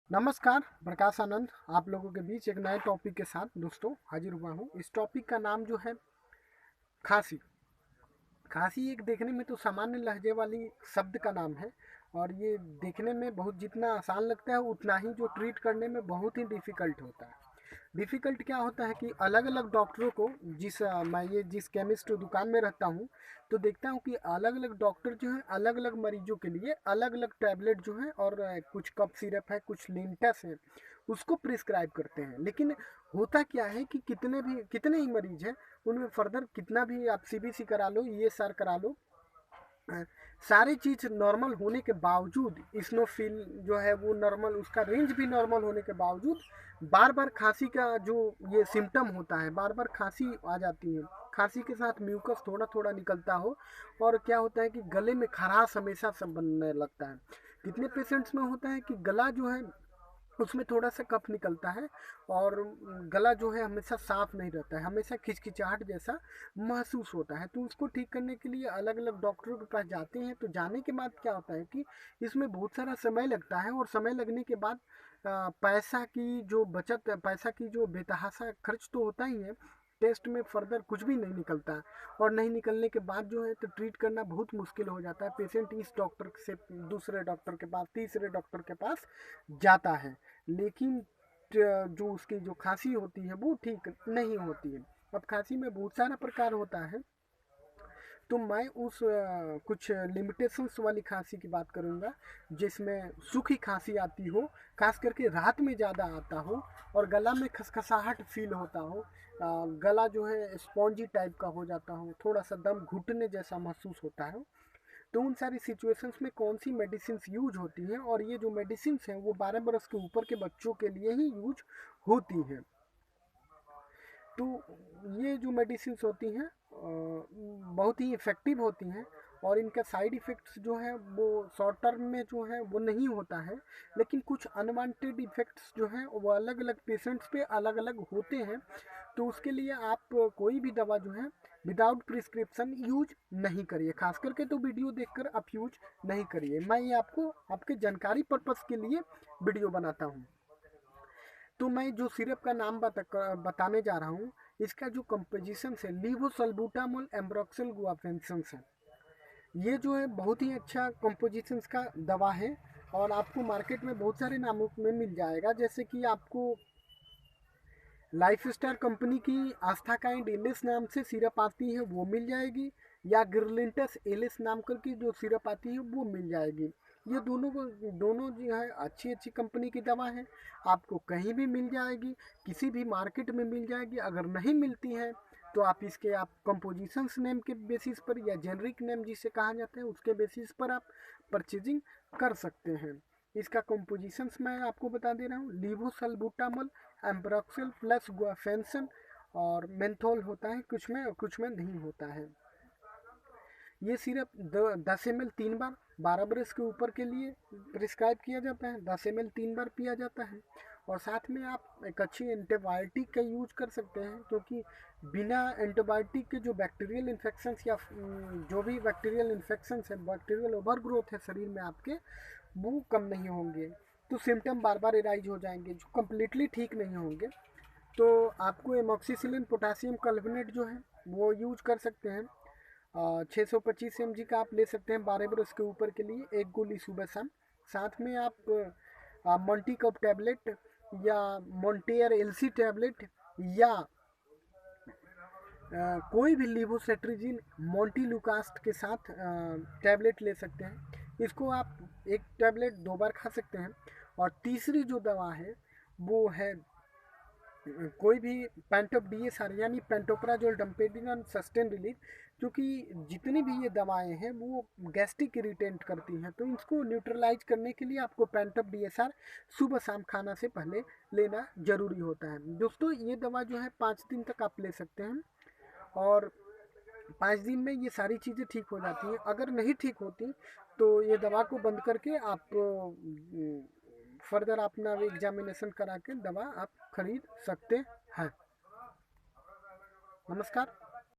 नमस्कार, प्रकाश आनंद आप लोगों के बीच एक नए टॉपिक के साथ दोस्तों हाजिर हुआ हूँ। इस टॉपिक का नाम जो है खांसी। खांसी एक देखने में तो सामान्य लहजे वाली शब्द का नाम है और ये देखने में बहुत जितना आसान लगता है उतना ही जो ट्रीट करने में बहुत ही डिफ़िकल्ट होता है। डिफ़िकल्ट क्या होता है कि अलग अलग डॉक्टरों को मैं ये जिस केमिस्ट दुकान में रहता हूँ तो देखता हूँ कि अलग अलग डॉक्टर जो हैं अलग अलग मरीजों के लिए अलग अलग टैबलेट जो हैं और कुछ कफ सिरप है, कुछ लिंटस है, उसको प्रिस्क्राइब करते हैं। लेकिन होता क्या है कि कितने ही मरीज हैं, उनमें फर्दर कितना भी आप सीबीसी करा लो, ईएसआर करा लो, अ, सारी चीज़ नॉर्मल होने के बावजूद इस्नोफिल जो है वो नॉर्मल, उसका रेंज भी नॉर्मल होने के बावजूद बार बार खांसी का जो ये सिम्टम होता है, बार बार खांसी आ जाती है। खांसी के साथ म्यूकस थोड़ा थोड़ा निकलता हो और क्या होता है कि गले में खराश हमेशा से बनने लगता है। कितने पेशेंट्स में होता है कि गला जो है उसमें थोड़ा सा कफ निकलता है और गला जो है हमेशा साफ नहीं रहता है, हमेशा खिचखिचाहट जैसा महसूस होता है। तो उसको ठीक करने के लिए अलग अलग डॉक्टरों के पास जाते हैं। तो जाने के बाद क्या होता है कि इसमें बहुत सारा समय लगता है और समय लगने के बाद पैसा की जो बचत, पैसा की जो बेतहाशा खर्च तो होता ही है। टेस्ट में फर्दर कुछ भी नहीं निकलता और नहीं निकलने के बाद जो है तो ट्रीट करना बहुत मुश्किल हो जाता है। पेशेंट इस डॉक्टर से दूसरे डॉक्टर के पास, तीसरे डॉक्टर के पास जाता है, लेकिन जो उसकी जो खांसी होती है वो ठीक नहीं होती है। अब खांसी में बहुत सारा प्रकार होता है, तो मैं उस कुछ लिमिटेशंस वाली खांसी की बात करूंगा जिसमें सूखी खांसी आती हो, खास करके रात में ज़्यादा आता हो और गला में खसखसाहट फील होता हो, गला जो है स्पॉन्जी टाइप का हो जाता हो, थोड़ा सा दम घुटने जैसा महसूस होता है। तो उन सारी सिचुएशंस में कौन सी मेडिसिन यूज होती हैं, और ये जो मेडिसिन हैं वो 12 बरस के ऊपर के बच्चों के लिए ही यूज होती हैं। तो ये जो मेडिसिन होती हैं बहुत ही इफ़ेक्टिव होती हैं और इनका साइड इफ़ेक्ट्स जो है वो शॉर्ट टर्म में जो है वो नहीं होता है, लेकिन कुछ अनवांटेड इफ़ेक्ट्स जो हैं वो अलग अलग पेशेंट्स पे अलग अलग होते हैं। तो उसके लिए आप कोई भी दवा जो है विदाउट प्रिस्क्रिप्शन यूज नहीं करिए, खास करके तो वीडियो देखकर आप यूज नहीं करिए। मैं ये आपको आपके जानकारी पर्पस के लिए वीडियो बनाता हूँ। तो मैं जो सिरप का नाम बताने जा रहा हूँ, इसका जो कंपोजिशन है लीवोसल्बूटामोल एम्ब्रोक्सिल गुआफेंसिन है। ये जो है बहुत ही अच्छा कंपोजिशन का दवा है और आपको मार्केट में बहुत सारे नामों में मिल जाएगा। जैसे कि आपको लाइफ स्टार कंपनी की आस्था काइंड एलिस नाम से सिरप आती है वो मिल जाएगी, या गिरलिंटस एलिस नाम करके जो सिरप आती है वो मिल जाएगी। ये दोनों जो है अच्छी अच्छी कंपनी की दवा है, आपको कहीं भी मिल जाएगी, किसी भी मार्केट में मिल जाएगी। अगर नहीं मिलती है तो आप कंपोजिशंस नेम के बेसिस पर या जेनरिक नेम जिसे कहा जाता है उसके बेसिस पर आप परचेजिंग कर सकते हैं। इसका कंपोजिशंस मैं आपको बता दे रहा हूँ, लीवोसल्बूटामोल एम्ब्रोक्सिल प्लस गुआफेंसिन और मेंथोल होता है, कुछ में नहीं होता है। ये सिर्फ 10 ml 3 बार 12 बरस के ऊपर के लिए प्रिस्क्राइब किया जाता है। 10 ml 3 बार पिया जाता है और साथ में आप एक अच्छी एंटीबायोटिक का यूज कर सकते हैं, क्योंकि बिना एंटीबायोटिक के जो बैक्टीरियल इन्फेक्शंस या जो भी बैक्टीरियल इन्फेक्शंस है, बैक्टीरियल ओवर ग्रोथ है शरीर में आपके, वो कम नहीं होंगे। तो सिम्टम बार बार एराइज हो जाएंगे जो कम्प्लीटली ठीक नहीं होंगे। तो आपको एमॉक्सिसिलिन पोटासियम कल्विनेट जो है वो यूज कर सकते हैं। 625 mg का आप ले सकते हैं 12 बरस के ऊपर के लिए, एक गोली सुबह शाम। साथ में आप मल्टी कप टैबलेट या मोन्टेयर एलसी टैबलेट या कोई भी लीवोसेट्रिजिन मोन्टीलुकास्ट के साथ टैबलेट ले सकते हैं। इसको आप एक टैबलेट 2 बार खा सकते हैं। और तीसरी जो दवा है वो है कोई भी पेंटोप डीएसआर यानी पेंटोप्राजोल डम्पेडिन सस्टेन रिलीफ, क्योंकि जितनी भी ये दवाएं हैं वो गैस्ट्रिक इरिटेंट करती हैं। तो इसको न्यूट्रलाइज करने के लिए आपको पेंटोप डीएसआर सुबह शाम खाना से पहले लेना जरूरी होता है। दोस्तों ये दवा जो है 5 दिन तक आप ले सकते हैं और 5 दिन में ये सारी चीज़ें ठीक हो जाती हैं। अगर नहीं ठीक होती तो ये दवा को बंद करके आप फर्दर अपना एग्जामिनेशन करा के दवा आप खरीद सकते हैं। नमस्कार।